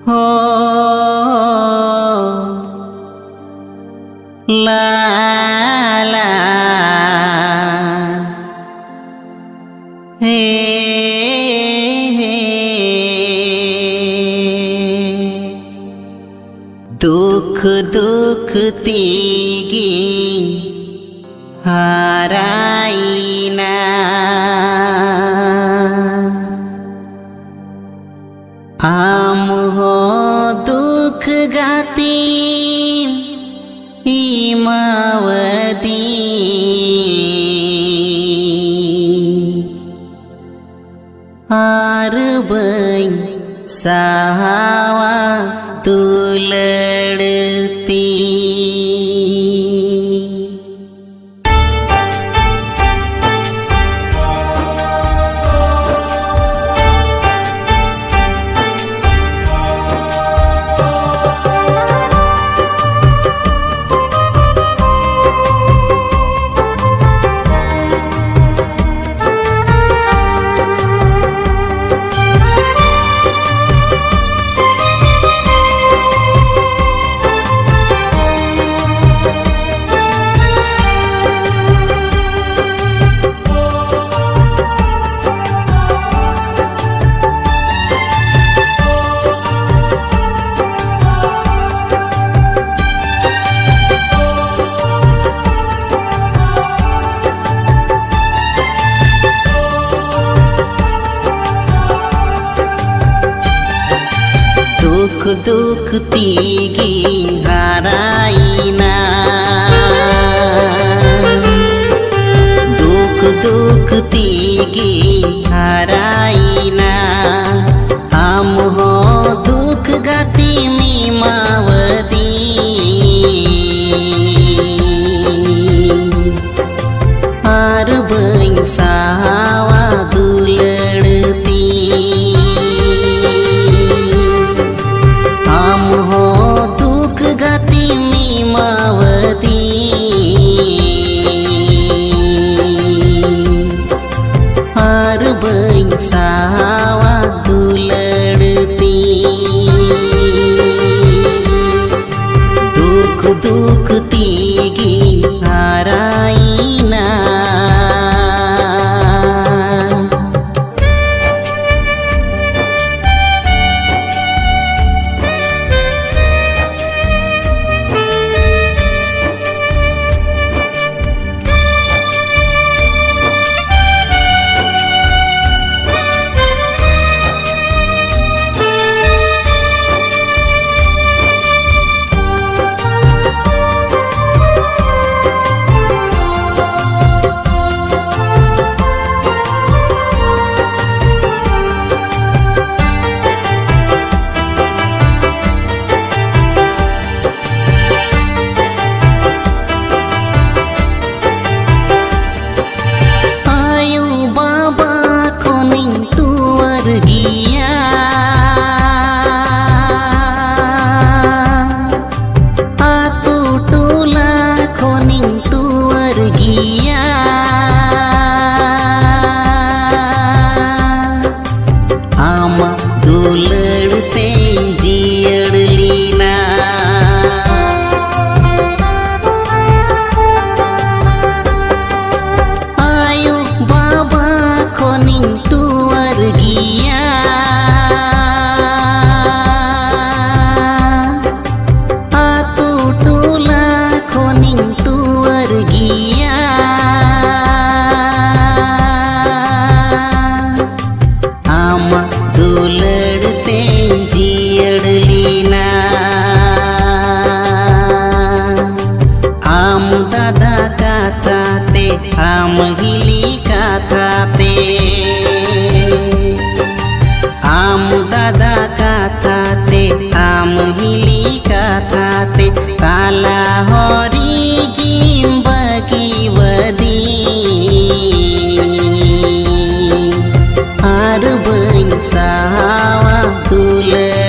हो ला ला हे दुख दुख तीगी हाराईना आम हो दुख गाती हिमावती आर बई सहावा दुलड़ती दुख दुख तीगी हाराईना दुख दुख तीगी हाराईना हम हो दुख गाती मीमावती आर बई सहावा दुलड़ती हम हो दुख गाती मीमावती आर बई सहावा दुलड़ती दुख दुख तीगी हाराईना दुलड़ते जियड़लीना आयो बाबा खोनिंग टूअर गिया आतु टूला खोनिंग टूअर गिया आम दुलड़ते जियड़लीना आम दादा काथाते आम हिली काथाते आम दादा काथाते आम हिली काथाते काला हरी गिम्बकी वदी आर बई सहावा दुलड़ती